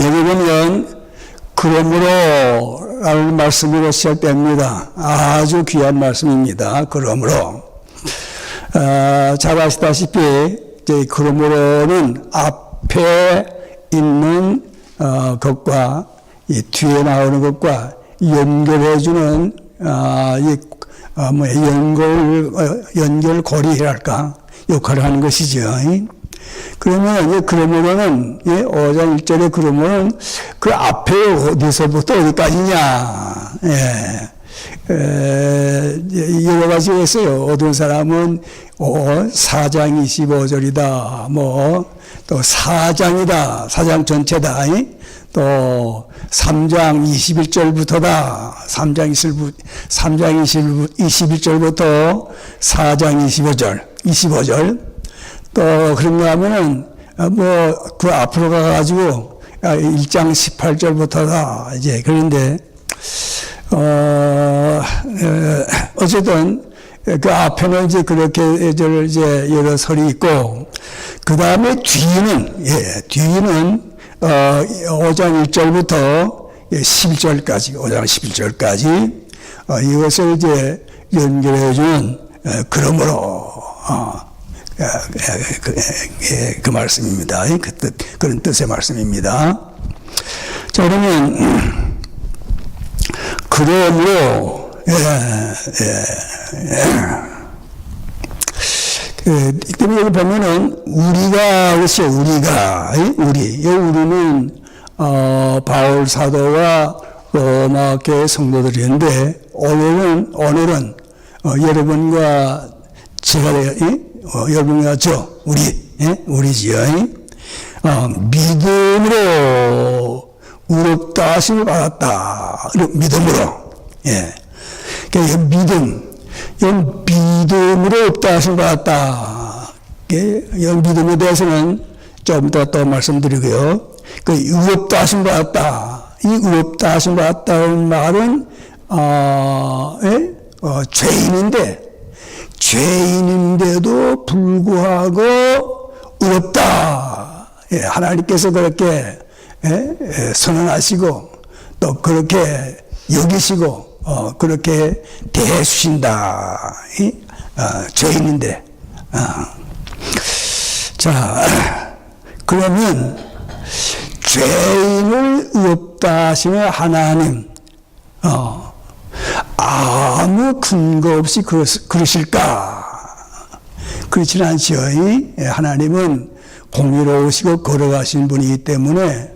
여기 보면 그러므로 라는 말씀으로 시작됩니다. 아주 귀한 말씀입니다. 그러므로. 잘 아시다시피 그러므로는 앞에 있는 것과 이 뒤에 나오는 것과 연결해주는 연결고리랄까 역할을 하는 것이죠. 그러면 그러므로는 5장 1절에 그러면은 그 앞에 어디서부터 어디까지냐, 여러 가지가 있어요. 어떤 사람은 4장 25절이다, 또 4장이다, 4장 전체다, 또 3장 21절부터다, 3장 21절부터 4장 25절, 또 그런가 하면은 그 앞으로 가가지고 1장 18절부터다 이제. 그런데 어쨌든 그 앞에는 이제 그렇게 이제 여러 설이 있고, 그 다음에 뒤는 5장 1절부터 11절까지, 5장 11절까지 이것을 이제 연결해주는 그러므로 그 말씀입니다. 그런 뜻의 말씀입니다. 자, 그러면 그러므로 여기 보면은 우리가 그렇죠. 우리는 바울 사도와 로마 교회 성도들인데, 오늘은 여러분과 제가 여러분과 우리지요. 믿음으로 의롭다 하심을 받았다. 믿음으로. 그러니까 믿음으로 의롭다 하심을 받았다. 이 믿음에 대해서는 좀 더 또 말씀드리고요. 그 의롭다 하심을 받았다. 이 의롭다 하심을 받았다는 말은 죄인인데도 불구하고 의롭다. 하나님께서 그렇게 선언하시고 또 그렇게 여기시고 그렇게 대해주신다. 죄인인데. 자, 그러면 죄인을 의롭다 하시는 하나님, 아무 근거 없이 그러실까? 그렇지는 않죠. 하나님은 공의로우시고 거룩하신 분이기 때문에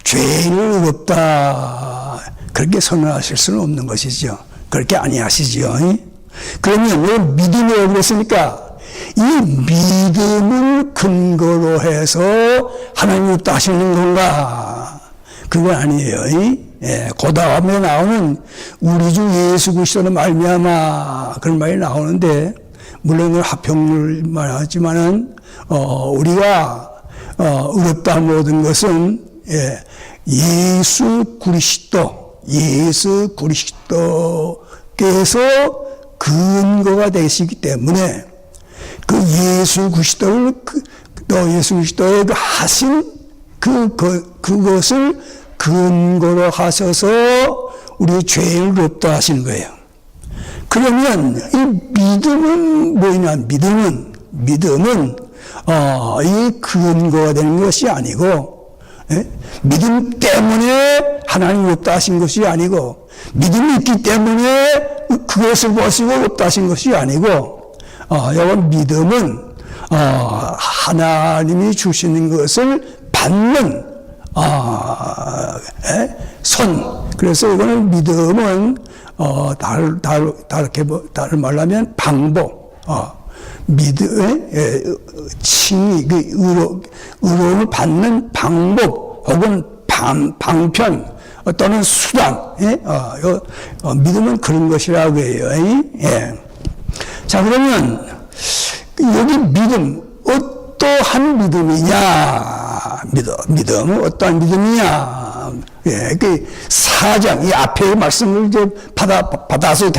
죄인을 의롭다 그렇게 선언하실 수는 없는 것이죠. 그렇게 아니하시죠. 그러면 왜 믿음이 그랬습니까? 이 믿음을 근거로 해서 하나님 의롭다 하시는 건가? 그건 아니에요. 그 다음에 나오는 우리 주 예수 그리스도는 말미암아 그런 말이 나오는데, 물론 합평을 말하지만은 우리가 의롭다 모든 것은 예수 그리스도께서 근거가 되시기 때문에 그 예수 그리스도를 또 예수 그리스도의 하신 그것을 근거로 하셔서 우리 죄를 의롭다 하시는 거예요. 그러면 이 믿음은 뭐냐? 믿음은 이 근거가 되는 것이 아니고, 믿음 때문에 하나님 의롭다 하신 것이 아니고, 믿음이 있기 때문에 그것을 보시고 의롭다 하신 것이 아니고, 이건 믿음은 하나님이 주시는 것을 받는 그래서 이거는 믿음은 다르게 말하면 방법, 칭의, 의로움을 받는 방법 혹은 방편 또는 수단, 믿음은 그런 것이라고 해요. 자, 그러면 여기 믿음, 어떠한 믿음이냐? 믿음은 어떠한 믿음이냐? 그 4장, 이 앞에 말씀을 이제 받아서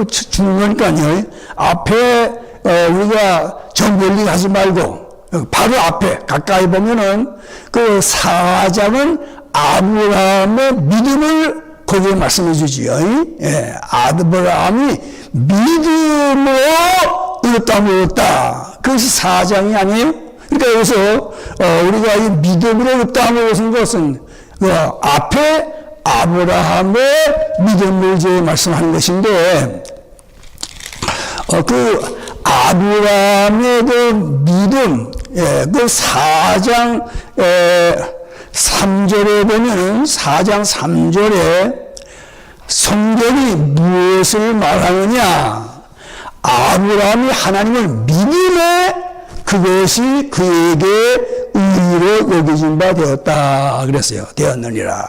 주는 거니까요. 앞에, 우리가 정멀리 가지 말고, 바로 앞에, 가까이 보면은 그 4장은 아브라함의 믿음을 거기에 말씀해 주지요. 예, 아브라함이 믿음으로 이뤘다 먹었다. 그것이 4장이 아니에요? 그러니까 여기서 우리가 이 믿음으로 이뤘다 먹은 것은 그 앞에 아브라함의 믿음을 이제 말씀하는 것인데, 그 아브라함의 그 믿음, 예, 그 4장 3절에 보면 4장 3절에 성경이 무엇을 말하느냐? 아브라함이 하나님을 믿음에 그것이 그에게 의로 여겨진 바 되었다 그랬어요. 되었느니라.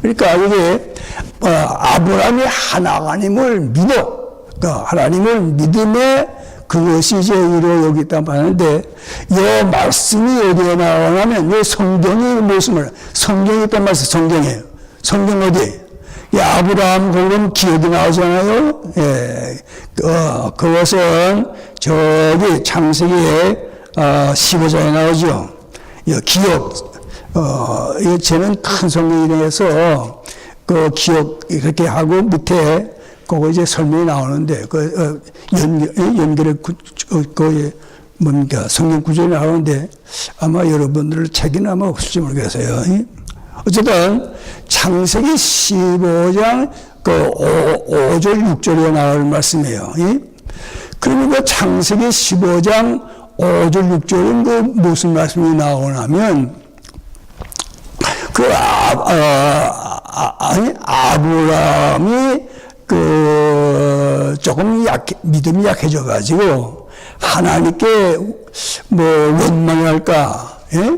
그러니까 이게 아브라함이 하나님을 믿어. 그러니까 하나님을 믿음에 그것이 이제 의로 여기다 하는데, 이 말씀이 어디에 나오냐면, 이 성경이 무슨 성경이 있단 말씀, 성경이에요. 성경 어디? 이 아브라함 그럼 기억이 나오잖아요. 예, 그것은 저기 창세기에 15장에 나오죠. 이 기억, 이 쟤는 큰 성경이라서 그 기억 이렇게 하고 밑에 그거 이제 설명이 나오는데, 연결의 거에 뭔가 성경 구절이 나오는데, 아마 여러분들 책에는 아마 없을지 모르겠어요. 어쨌든, 창세기 15장 그 5절, 6절에 나올 말씀이에요. 그러면 그 창세기 15장 5절, 6절은 그 무슨 말씀이 나오냐면, 그 아브라함이 조금 믿음이 약해져가지고, 하나님께 원망할까, 예?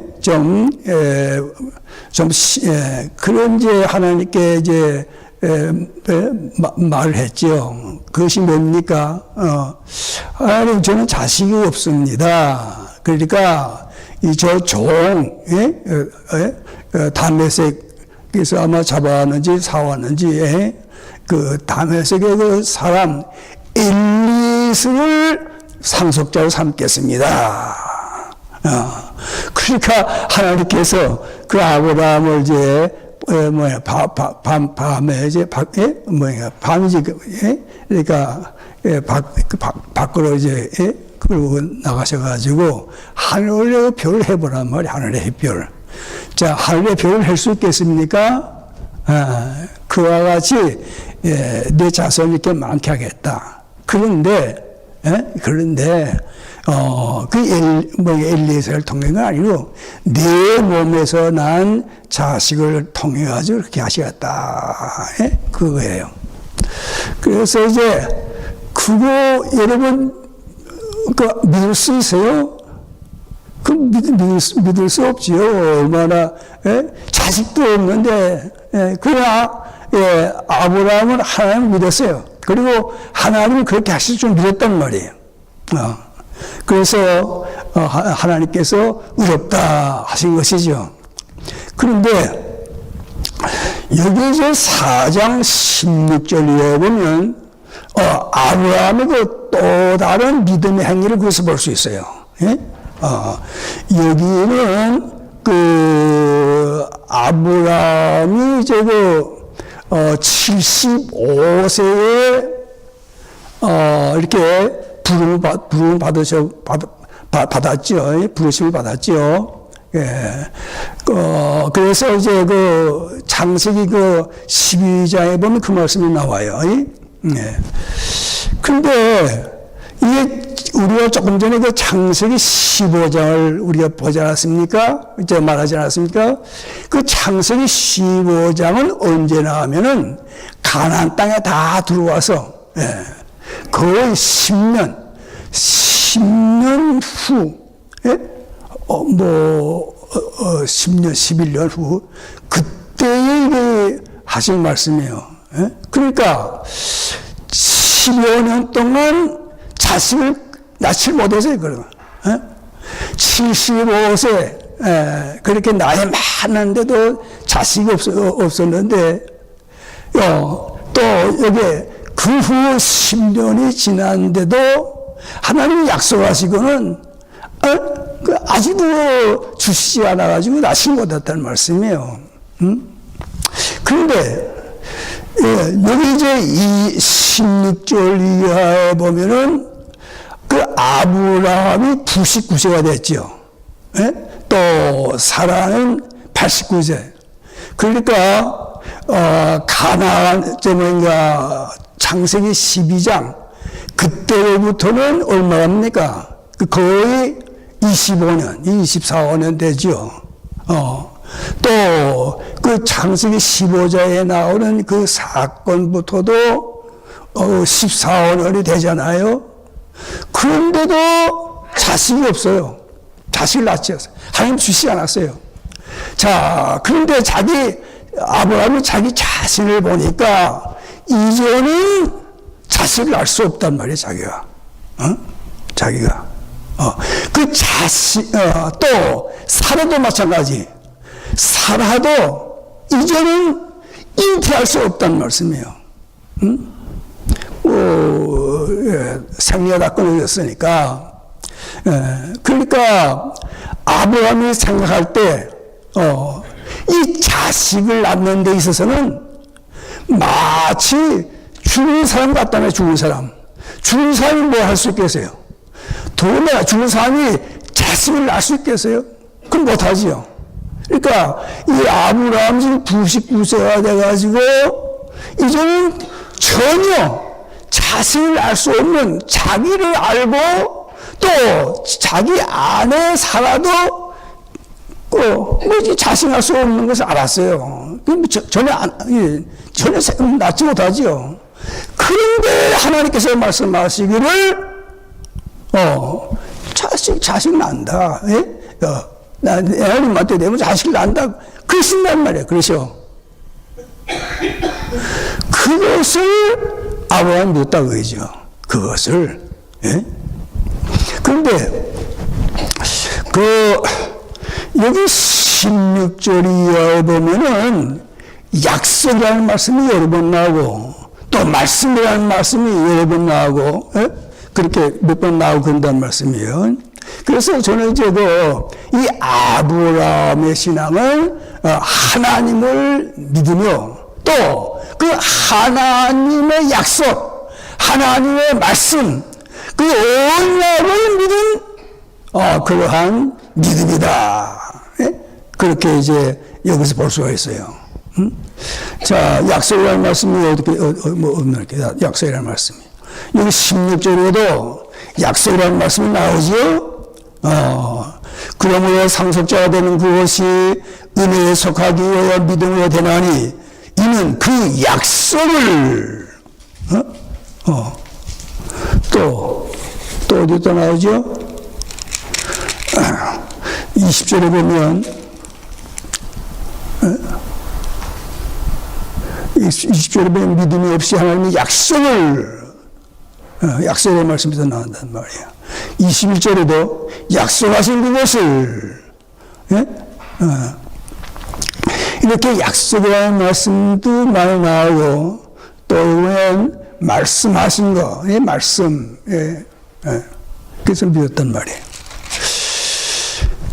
그런 이제 하나님께 이제, 말을 했죠. 그것이 뭡니까? 하나님, 저는 자식이 없습니다. 그러니까, 다메섹에서 아마 잡아왔는지 사왔는지, 그 다메섹의 그 사람 엘리스를 상속자로 삼겠습니다. 그러니까 하나님께서 그 아브라함을 이제 밤에 이제 밤이지, 그러니까 밖으로 이제 끌고 나가셔가지고 하늘의 별을 해보란 말이야. 하늘의 별. 자, 하늘의 별을 할 수 있겠습니까? 그와 같이 내 자손을 이렇게 많게 하겠다. 그런데 엘리에서를 통한 건 아니고 내 몸에서 난 자식을 통해 가지고 그렇게 하시겠다. 그거예요. 그래서 이제 그거 여러분 믿을 수 있어요? 믿을 수 없지요. 얼마나 자식도 없는데 그러나 아브라함은 하나님을 믿었어요. 그리고 하나님은 그렇게 하실 줄 믿었단 말이에요. 그래서 하나님께서 의롭다 하신 것이죠. 그런데 여기 이제 4장 16절에 보면 아브라함의 그 또 다른 믿음의 행위를 거기서 볼 수 있어요. 여기는 그 아브라함이 이제 75세에 이렇게 부름을 받았죠. 부르심을 받았죠. 예. 그래서 이제 그 창세기 12장에 보면 그 말씀이 나와요. 예. 근데 이게 우리가 조금 전에 그 창세기 15장을 우리가 보지 않았습니까? 이제 말하지 않았습니까? 그 창세기 15장은 언제나 하면은 가나안 땅에 다 들어와서 거의 10년 후, 10년, 11년 후 그때에 이게 하신 말씀이에요. 그러니까 15년 동안 자식을 낳지 못해서요, 그러면. 75세, 그렇게 나이 많은데도 자식이 없었는데, 또 여기 그 후 10년이 지났는데도 하나님이 약속하시고는, 아직도 주시지 않아가지고 낳지 못했다는 말씀이에요. 그런데 여기 이제 이 16절 이하에 보면은 그 아브라함이 99세가 됐죠. 또 사라는 89세. 그러니까 가나안 뭐인가 창세기 12장 그때로부터는 얼마입니까? 거의 25년, 24년 되죠. 또 그 창세기 15장에 나오는 그 사건부터도 14년이 되잖아요. 그런데도 자식이 없어요. 자식을 낳지 않았어요. 하나님 주시지 않았어요. 자, 그런데 아브라함이 자기 자신을 보니까 이제는 자식을 낳을 수 없단 말이에요, 자기가. 자기가. 그 자식, 또, 사라도 마찬가지. 사라도 이제는 잉태할 수 없단 말씀이에요. 생리가 다 끊어졌으니까. 그러니까, 아브라함이 생각할 때, 이 자식을 낳는 데 있어서는 마치 죽은 사람 같다네, 죽은 사람. 죽은 사람이 뭐 할 수 있겠어요? 도대체 죽은 사람이 자식을 낳을 수 있겠어요? 그럼 못하지요. 그러니까 이 아브라함이 지금 99세가 돼가지고 이제는 전혀 자식을 알 수 없는 자기를 알고 또 자기 아내 사라도 뭐지 자신할 수 없는 것을 알았어요. 전혀 낳지 못하지요. 그런데 하나님께서 말씀하시기를 자식 난다. 하나님한테 내면 자식 난다. 그러신단 말이에요. 그러셔. 그것을 아브라함이 묻다 그러죠. 그것을. 그런데 여기 16절 이하에 보면은 약속이라는 말씀이 여러 번 나오고 또 말씀이라는 말씀이 여러 번 나오고 그렇게 몇 번 나오고 그런다는 말씀이에요. 그래서 저는 이제 이 아브라함의 신앙은 하나님을 믿으며 또 그 하나님의 약속, 하나님의 말씀, 그 언약을 믿은 그러한 믿음이다. 그렇게 이제 여기서 볼 수가 있어요. 자, 약속이라는 말씀이 어떻게 약속이라는 말씀이 여기 16절에도 약속이라는 말씀이 나오죠. 그러므로 상속자가 되는 그것이 은혜에 속하기 위하여 믿음으로 되나니 이는 그 약속을 또 어디다 나오죠? 20절에 보면 20절에 보면 믿음이 없이 하나님의 약속의 말씀에서 나온단 말이에요. 21절에도 약속하신 그것을 이렇게 약속이라는 말씀도 많이 나오고 또 이번엔 말씀하신 거, 말씀, 그래서 믿었단 말이에요.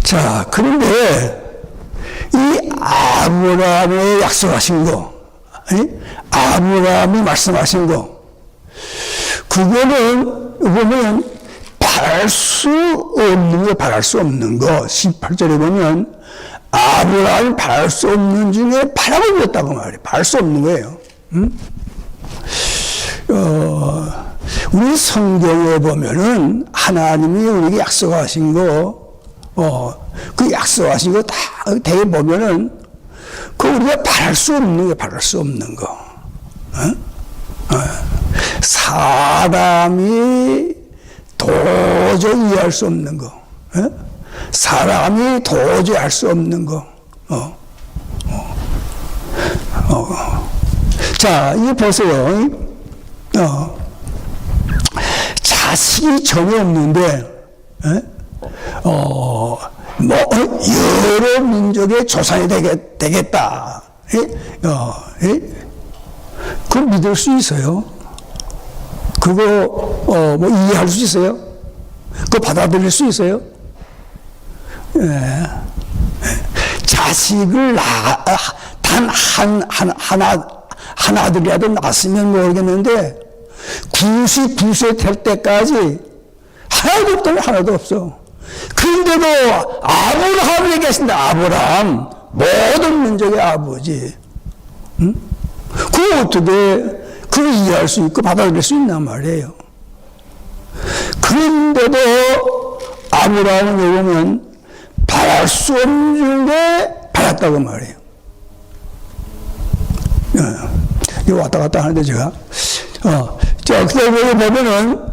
자, 그런데 이 아브라함의 약속하신 거, 아브라함이 말씀하신 거, 그거는 보면 바랄 수 없는 거, 18절에 보면 아브라함이 바랄 수 없는 중에 바라고 있었다고 말이에요. 바랄 수 없는 거예요. 우리 성경에 보면은 하나님이 우리에게 약속하신 거, 그 약속하신 거 다 대개 보면은 그 우리가 바랄 수 없는 거. 사람이 도저히 이해할 수 없는 거. 사람이 도저히 할 수 없는 거. 자, 이거 보세요. 자식이 전혀 없는데, 여러 민족의 조상이 되겠다. 그걸 믿을 수 있어요? 그거, 이해할 수 있어요? 그거 받아들일 수 있어요? 자식을 한 아들이라도 낳았으면 모르겠는데 99세 될 때까지 하나도 없더니 하나도 없어. 그런데도 아브라함이 계신다. 아브라함, 모든 민족의 아버지. 응? 그걸 어떻게 그걸 이해할 수 있고 받아들일 수 있단 말이에요. 그런데도 아브라함은 보면 바랄 수 없는 게 받았다고 말이에요. 이거 왔다 갔다 하는데 제가 자, 그때 보면은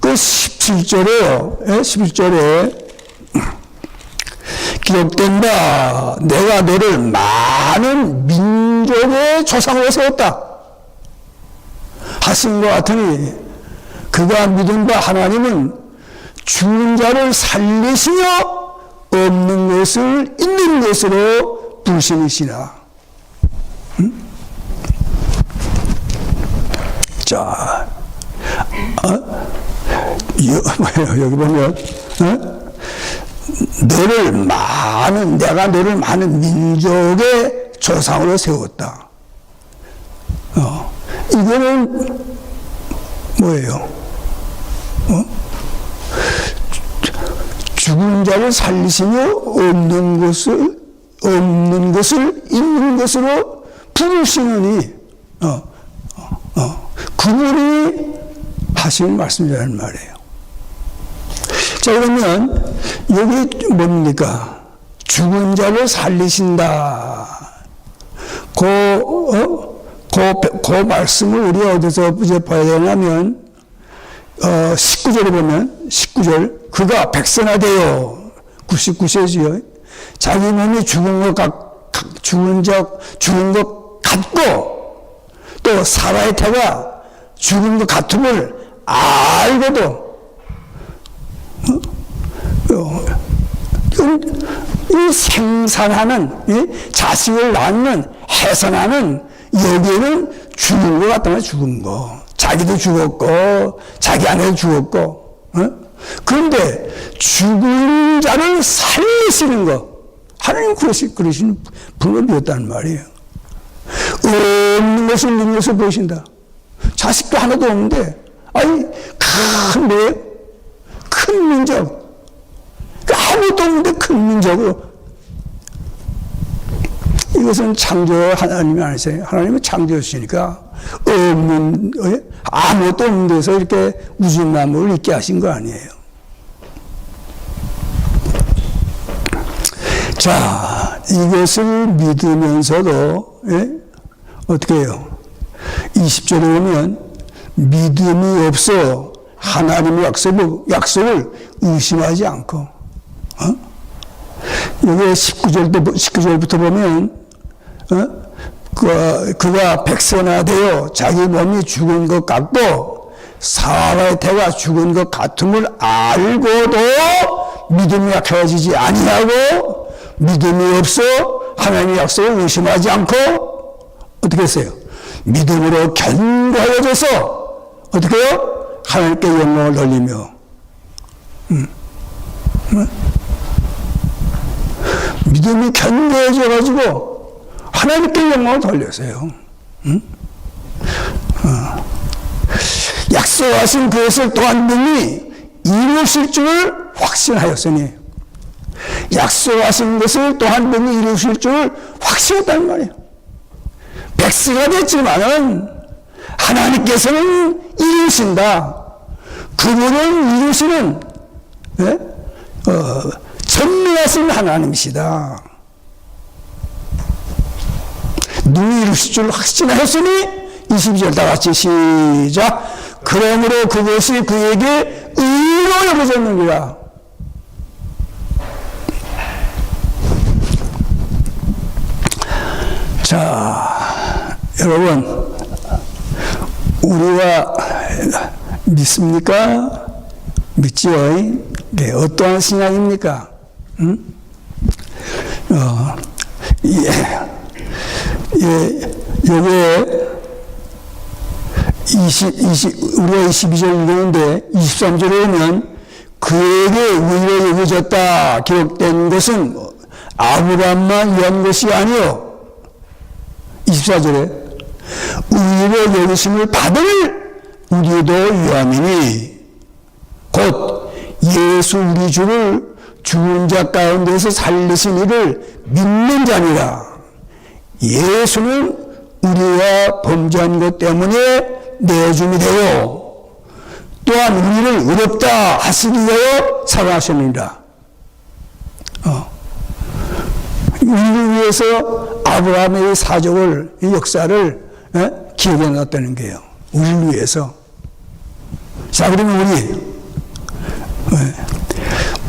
그 17절에요. 11절에 기록된 바 내가 너를 많은 민족의 조상으로 세웠다 하신 것 같으니 그가 믿은 바 하나님은 죽은 자를 살리시며 없는 것을 있는 것으로 부르시니시라. 응? 자, 여기 보면 내가 너를 많은 민족의 조상으로 세웠다. 이거는 뭐예요? 죽은 자를 살리시며 없는 것을 있는 것으로 부르시느니 그분이 하신 말씀이라는 말이에요. 자, 그러면 여기 뭡니까? 죽은 자를 살리신다. 그 말씀을 우리가 어디서 봐야 되냐면 19절에 보면 19절 그가 백선하되어 99세지요. 자기 몸이 죽은 것 같고 또 사라의 태가 죽은 것 같음을 알고도 이 생산하는 자식을 낳는 해산하는 여기에는 죽은 것 같다면 죽은 거 자기도 죽었고 자기 아내도 죽었고 그런데 죽은 자를 살리시는 거 하나님 그러시는 분업이었다는 말이에요. 없는 것을 있는 것을 보신다. 자식도 하나도 없는데 아니 큰 민족 아무도 없는데 큰 민족으로 이것은 창조 하나님이 아니세요. 하나님은 창조주시니까 아무것도 없는 데서 이렇게 우주만물을 있게 하신 거 아니에요. 자, 이것을 믿으면서도 어떻게 해요? 20절에 보면 믿음이 없어 하나님의 약속을 의심하지 않고 여기 19절부터 보면 그가 백선하되어 자기 몸이 죽은 것 같고 사라의 태가 죽은 것 같음을 알고도 믿음이 약해지지 아니하고 믿음이 없어 하나님의 약속을 의심하지 않고 어떻게 했어요? 믿음으로 견고하여져서 어떻게 해요? 하나님께 영광을 돌리며 믿음이 견고해져가지고 하나님께 영광을 돌렸어요. 약속하신 그것을 또한 능히 이루실 줄을 확신하였으니 약속하신 것을 또한 능히 이루실 줄을 확신했다는 말이에요. 백세가 됐지만은 하나님께서는 이루신다. 그분은 이루시는 전능하신 하나님이시다. 능히 이루실 줄 확신하였으니 22절 다 같이 시작. 그러므로 그것이 그에게 의로 여겨졌느니라. 자, 여러분 우리가 믿습니까? 믿지요? 네, 어떠한 신앙입니까? 요게 우리가 22절 읽었는데 23절에 오면 그에게 의로 여겨졌다 기록된 것은 아브라함만 위한 것이 아니요 24절에 의로 여기심을 받을 우리도 유함이니 곧 예수 우리 주를 죽은 자 가운데서 살리신 이를 믿는 자니라. 예수는 우리가 범죄한 것 때문에 내줌이 되어 또한 우리를 의롭다 하시기 위하여 사랑하셨느니라. 우리를 위해서 아브라함의 사적을, 이 역사를 기억해 놨다는 거예요. 우리를 위해서. 자, 그러면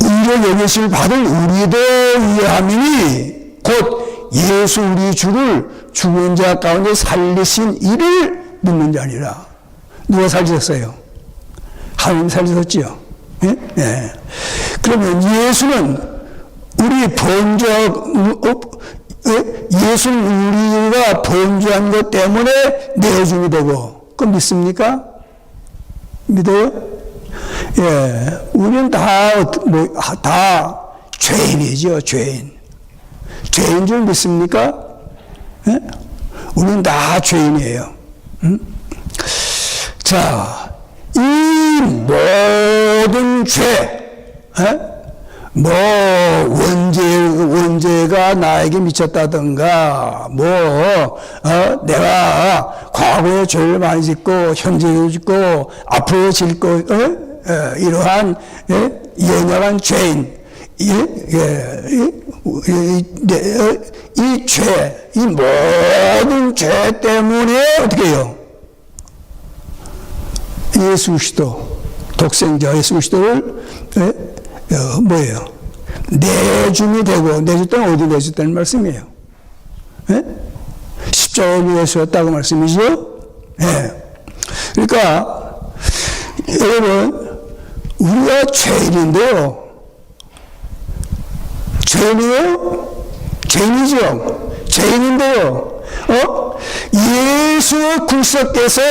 의로 여기심을 받을 우리도 위함이니 곧 예수 우리 주를 죽은 자 가운데 살리신 이를 믿는 자니라. 누가 살리셨어요? 하나님 살리셨지요. 예? 예. 그러면 예수는 우리 예수는 우리가 범죄한 것 때문에 내어줌이 되고, 그건 믿습니까? 믿어요? 예. 우리는 다 죄인이죠, 죄인. 죄인 줄 믿습니까? 예? 우리는 다 죄인이에요. 자, 이 모든 죄, 원죄가 나에게 미쳤다든가, 내가 과거에 죄를 많이 짓고, 현재도 짓고, 앞으로 질 거, 이러한, 연약한 죄인, 이 죄, 이 모든 죄 때문에 어떻게 해요? 예수 그리스도, 독생자 예수 그리스도를, 뭐예요? 내줌이 되고, 내줬다는 어디 내줬다는 말씀이에요? 십자가를 내주셨다고 말씀이죠? 예. 그러니까, 여러분, 우리가 죄인인데요. 죄인이에요? 죄인이죠? 죄인인데요. 예수 그리스도께서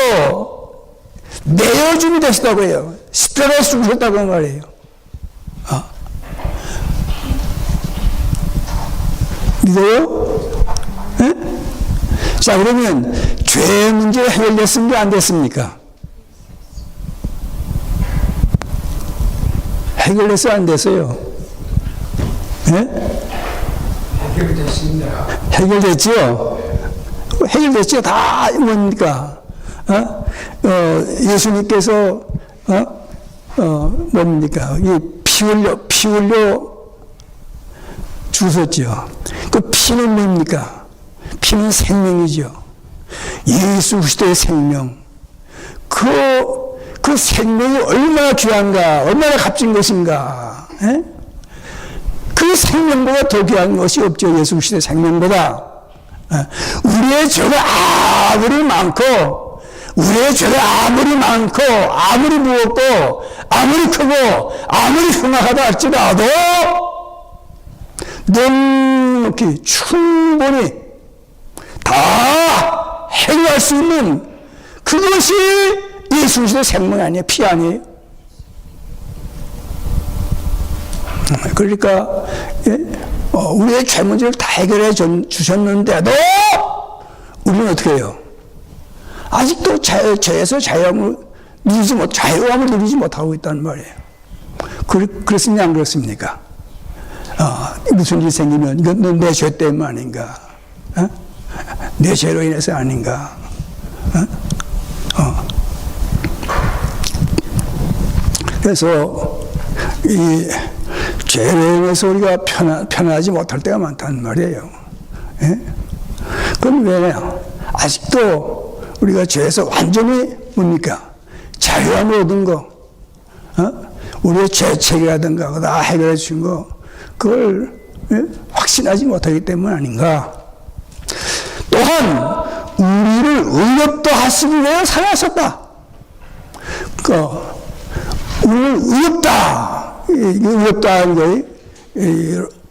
내어줌이 되셨다고 해요. 십자가에 죽으셨다고 한 말이에요. 믿어요? 네? 자, 그러면 죄 문제 해결됐습니까? 안 됐습니까? 해결됐어요? 안 됐어요? 네? 해결됐습니다. 해결됐죠? 해결됐죠? 다 뭡니까? 예수님께서 뭡니까? 이 피 흘려 주셨죠. 그 피는 뭡니까? 피는 생명이죠. 예수 그리스도의 생명. 그 생명이 얼마나 귀한가, 얼마나 값진 것인가. 에? 그 생명보다 더 귀한 것이 없죠. 예수 그리스도의 생명보다. 우리의 죄가 아무리 많고, 아무리 무겁고, 아무리 크고, 아무리 흉악하다 할지라도, 넉넉히 충분히 다 해결할 수 있는 그것이 예수 그리스도의 생명 아니에요? 피 아니에요? 그러니까 우리의 죄 문제를 다 해결해 주셨는데도 우리는 어떻게 해요? 아직도 죄에서 자유함을 누리지 못하고 있다는 말이에요. 그렇습니까? 안 그렇습니까? 무슨 일이 생기면 이건 내 죄 때문 아닌가? 내 죄로 인해서 아닌가? 그래서 이 죄로 인해서 우리가 편안하지 못할 때가 많다는 말이에요. 그럼 왜냐? 아직도 우리가 죄에서 완전히 뭡니까? 자유함을 얻은 거, 우리의 죄책이라든가 그거 다 해결해 주신 거, 그걸 확신하지 못하기 때문 아닌가? 또한 우리를 의롭다 하시기 위해 살아셨다. 우리를 의롭다는 게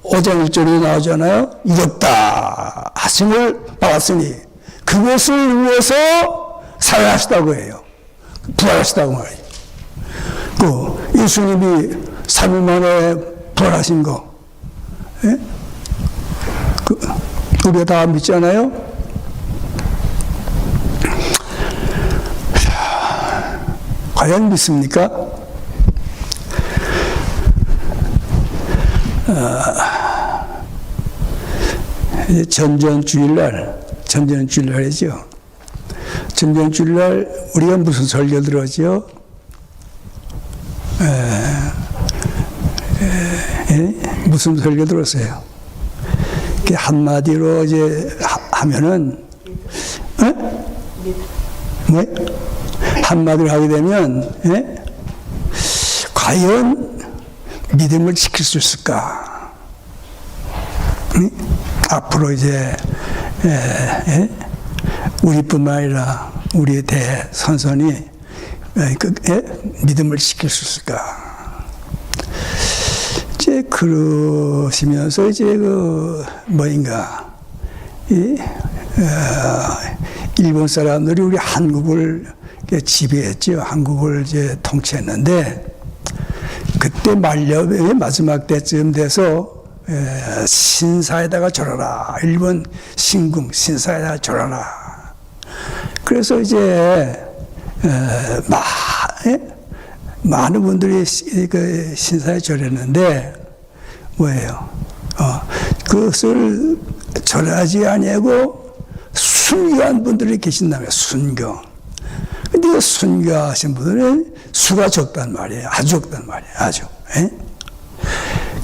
5장 1절에 나오잖아요. 의롭다 하심을 받았으니 그것을 위해서 살아나셨다고 해요. 부활하셨다고 말이에요. 예수님이 3일 만에 부활하신 거, 우리가 다 믿잖아요. 과연 믿습니까? 이제 전전주일날이죠. 전전주일날 우리가 무슨 설교 들었죠? 무슨 설교 들었어요? 한마디로 이제 하면은, 뭐? 한마디로 하게 되면, 과연 믿음을 지킬 수 있을까? 앞으로 이제, 우리뿐만 아니라 우리의 대선선이 믿음을 지킬 수 있을까? 이제 그러시면서 이제 일본 사람들이 우리 한국을 지배했죠. 한국을 이제 통치했는데 그때 말년의 마지막 때쯤 돼서 신사에다가 절하라. 일본 신궁 신사에다가 절하라. 그래서 이제 많은 분들이 그 신사에 절했는데 뭐예요? 그것을 절하지 아니하고 순교한 분들이 계신다며. 순교. 근데 그 순교하신 분들은 수가 적단 말이에요. 아주 적단 말이에요. 아주.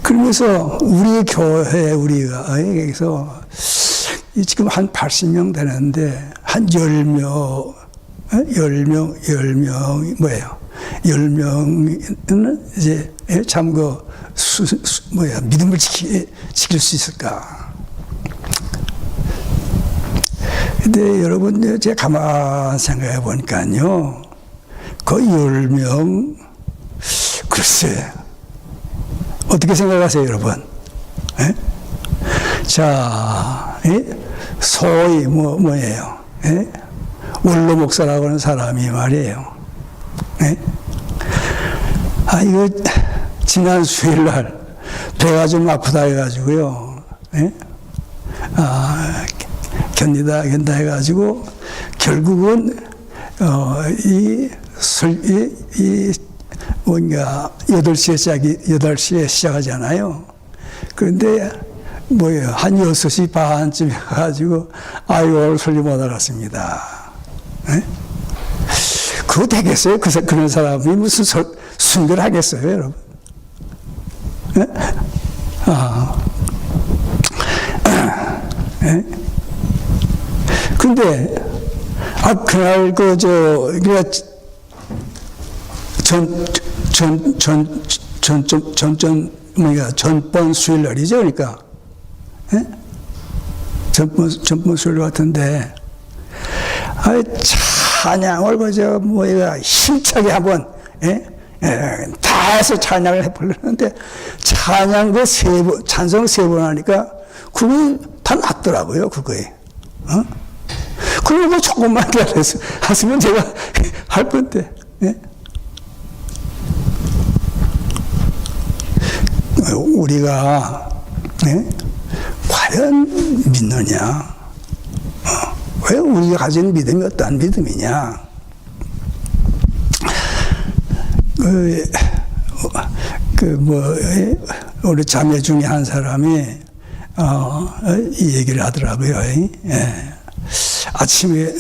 그러면서 우리 교회 우리가 여기서 지금 한 80명 되는데 한 10명 뭐예요? 10명은 이제 참 믿음을 지킬 수 있을까? 근데 여러분, 제가 가만 생각해 보니까요, 그 10명, 글쎄, 어떻게 생각하세요, 여러분? 자, 소위 뭐예요? 원로 목사라고 하는 사람이 말이에요. 이거 지난 수요일날 배가 좀 아프다 해가지고요. 견디다 해가지고 결국은 뭔가 8시에 시작하잖아요. 그런데 뭐예요? 한 6시 반쯤에 가가지고 오늘 설교 못 알았습니다. 그거 되겠어요? 그런 사람이 무슨 순교를 하겠어요, 여러분? 근데, 그날, 전번 수요일 날이죠, 그러니까. 전번 수요일 같은데, 찬양을 힘차게 한번, 다 해서 찬양을 해보려는데, 찬양 찬성 3번 하니까, 그게 다 낫더라고요, 그거에. 그리고 조금만 하시면 제가 할 건데, 우리가, 과연 믿느냐? 왜 우리가 가진 믿음이 어떠한 믿음이냐? 우리 자매 중에 한 사람이, 이 얘기를 하더라고요. 아침에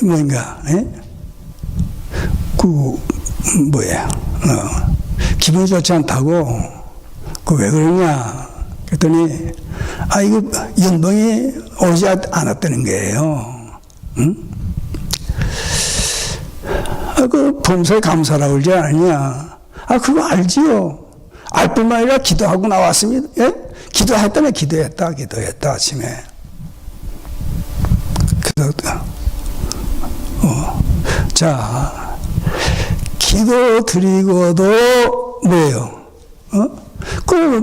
기분이 좋지 않다고, 왜 그러냐? 그랬더니, 이거 연봉이 오지 않았다는 거예요. 범사에 감사라고 그러지 않느냐? 그거 알지요. 알 뿐만 아니라 기도하고 나왔습니다. 기도했다며, 기도했다, 아침에. 자, 기도 드리고도 뭐예요?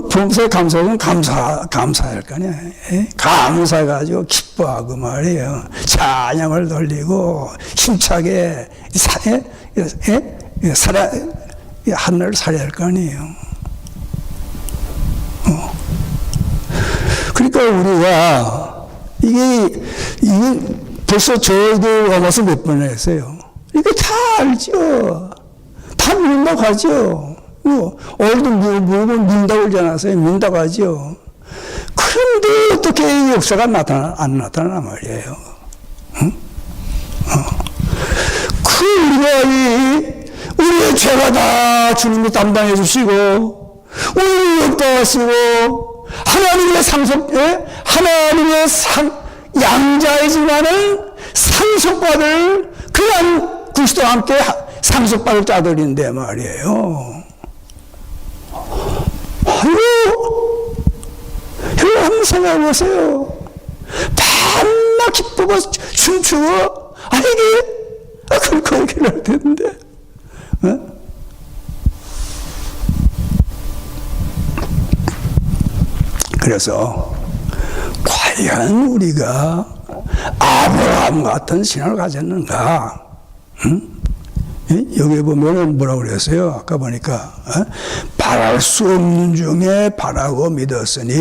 범사에 감사하면 감사할 거 아니야. 감사해가지고 기뻐하고 말이에요. 찬양을 돌리고 힘차게 하늘을 살아야 할 거 아니에요. 그러니까 우리가 이게 벌써 저희도 와서 몇 번 했어요. 이거 다 알죠. 다 다 민다고 하죠. 오늘도 물건 민다고 그러지 않았어요? 민다고 하죠. 그런데 어떻게 역사가 안 나타나 말이에요. 응? 우리의 죄가 다 주님이 담당해 주시고, 우리를 역도하시고, 하나님의 양자이지만은 상속받을, 그런 그리스도와 함께 상속받을 자들인데 말이에요. 이거 한번 생각해 보세요. 밤낮 기쁘고 춤추고, 이게, 그렇게 해야 되는데, 그래서, 과연 우리가 아브라함 같은 신앙을 가졌는가? 여기 보면은 뭐라고 그랬어요? 아까 보니까, 바랄 수 없는 중에 바라고 믿었으니,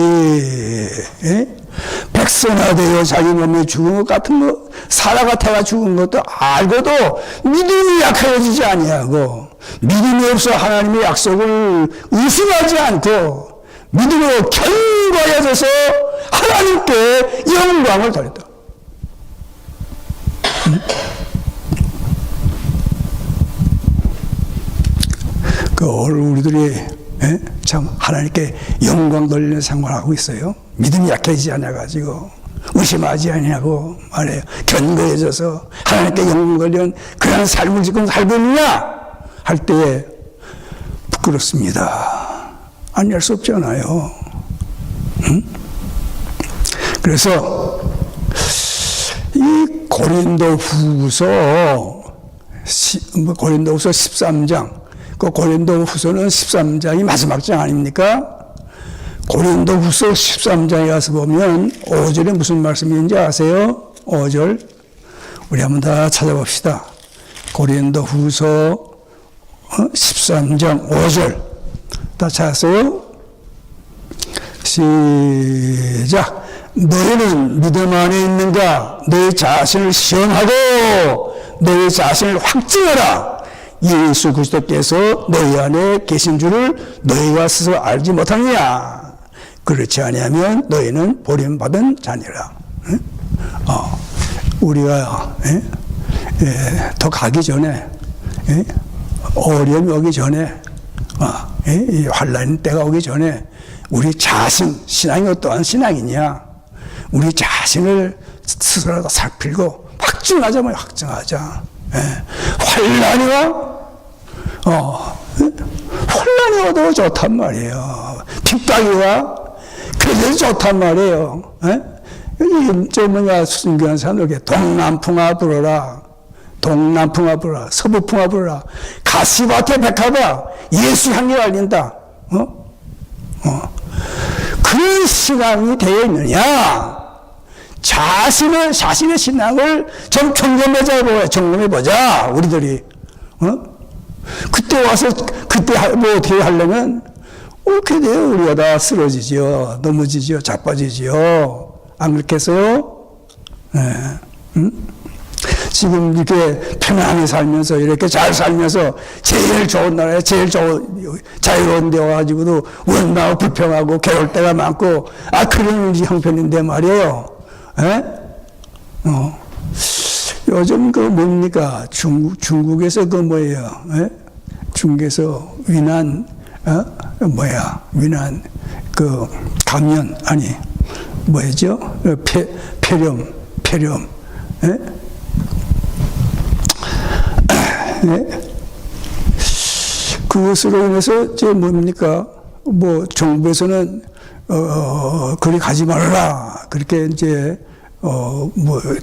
백성화되어 자기 몸에 죽은 것 같은 거, 사라가 태가 죽은 것도 알고도 믿음이 약해지지 아니하고, 믿음이 없어 하나님의 약속을 의심하지 않고, 믿음으로 견고해져서 하나님께 영광을 돌렸다. 오늘 우리들이 참 하나님께 영광 돌리는 생활을 하고 있어요. 믿음이 약해지지 않아가지고 의심하지 않냐고 말해요. 견고해져서 하나님께 영광 돌리는 그런 삶을 지금 살고 있느냐 할 때에 부끄럽습니다. 아니할 수 없잖아요. 그래서 이 고린도후서 13장, 그 고린도후서는 13장이 마지막 장 아닙니까? 고린도후서 13장에 가서 보면 5절에 무슨 말씀인지 아세요? 5절 우리 한번 다 찾아봅시다. 고린도후서 13장 5절 다 찾았어요? 시작. 너희는 믿음 안에 있는가? 너희 자신을 시험하고 너희 자신을 확증해라. 예수 그리스도께서 너희 안에 계신 줄을 너희가 스스로 알지 못하느냐? 그렇지 아니하면 너희는 버림받은 자니라. 우리가 더 가기 전에 어려움이 오기 전에 이 환난 때가 오기 전에 우리 자신, 신앙이 어떠한 신앙이냐? 우리 자신을 스스로 살피고 확증하자, 확증하자. 환난이 와도 좋단 말이에요. 핍박이 그래도 좋단 말이에요. 여기 순교한 사람들에게 동남풍아 불어라. 동남풍아 불어라. 서부풍아 불어라. 가시밭에 백합아. 예수 향기 알린다. 그런 신앙이 되어 있느냐? 자신의 신앙을 좀 점검해보자, 우리들이. 그때 와서, 뭐 어떻게 하려면, 어떻게 돼요? 우리가 다 쓰러지죠. 넘어지죠. 자빠지죠. 안 그렇겠어요? 지금 이렇게 편안히 살면서, 이렇게 잘 살면서, 제일 좋은 나라에 제일 자유로운 데 와가지고도 원나고 불평하고 괴로울 때가 많고, 그런 형편인데 말이에요. 요즘 뭡니까? 중국에서 뭐예요? 중국에서 위난, 위난, 감염, 뭐였죠? 폐렴, 그것으로 인해서, 뭡니까? 정부에서는, 거기 가지 말아라. 그렇게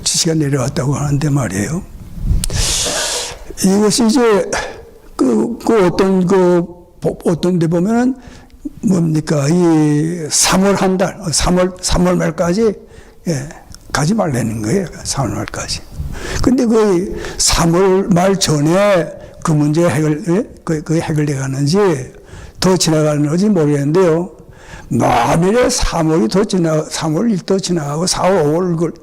지시가 내려왔다고 하는데 말이에요. 이것이 어떤 데 보면은, 뭡니까? 이 3월 한 달, 3월 말까지, 가지 말라는 거예요. 3월 말까지. 근데 3월 말 전에 그 문제가 해결돼 가는지, 더 지나가는지 모르겠는데요. 만일에 3월 1일 더 지나가고 4월, 5월,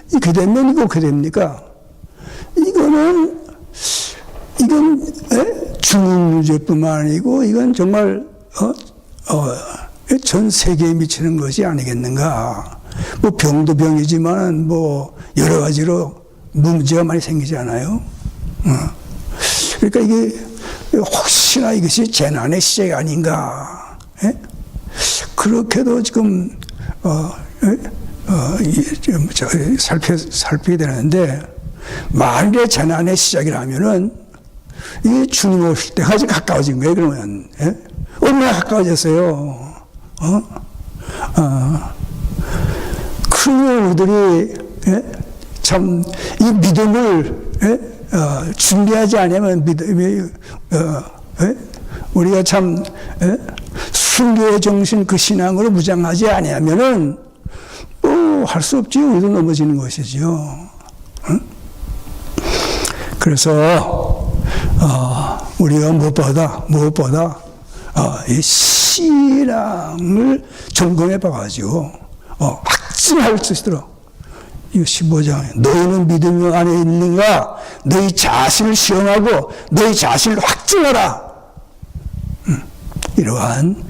이렇게 되면 그렇게 됩니까? 이거는 이건 중국 문제뿐만 아니고 이건 정말 전 세계에 미치는 것이 아니겠는가. 뭐 병도 병이지만 뭐 여러 가지로 문제가 많이 생기잖아요. 그러니까 이게 혹시나 이것이 재난의 시작이 아닌가. 그렇게도 지금 살펴야 되는데, 만일에 재난의 시작이라면은 이게 주님 오실 때까지 가까워진 거예요. 그러면 얼마나 가까워졌어요. 그러면 우리들이 참 이 믿음을 준비하지 않으면 우리가 참 순교의 정신 그 신앙으로 무장하지 아니하면은 할 수 없지. 우리도 넘어지는 것이죠. 그래서 우리가 무엇보다 이 신앙을 점검해 봐가지고 확증할 수 있도록, 이 15장 너희는 믿음 안에 있는가, 너희 자신을 시험하고 너희 자신을 확증하라. 이러한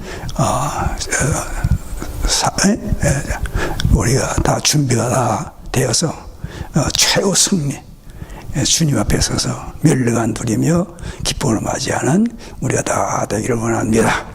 우리가 다 준비가 다 되어서 최후 승리, 주님 앞에 서서 멸류관 두리며 기쁨을 맞이하는 우리가 다 되기를 원합니다.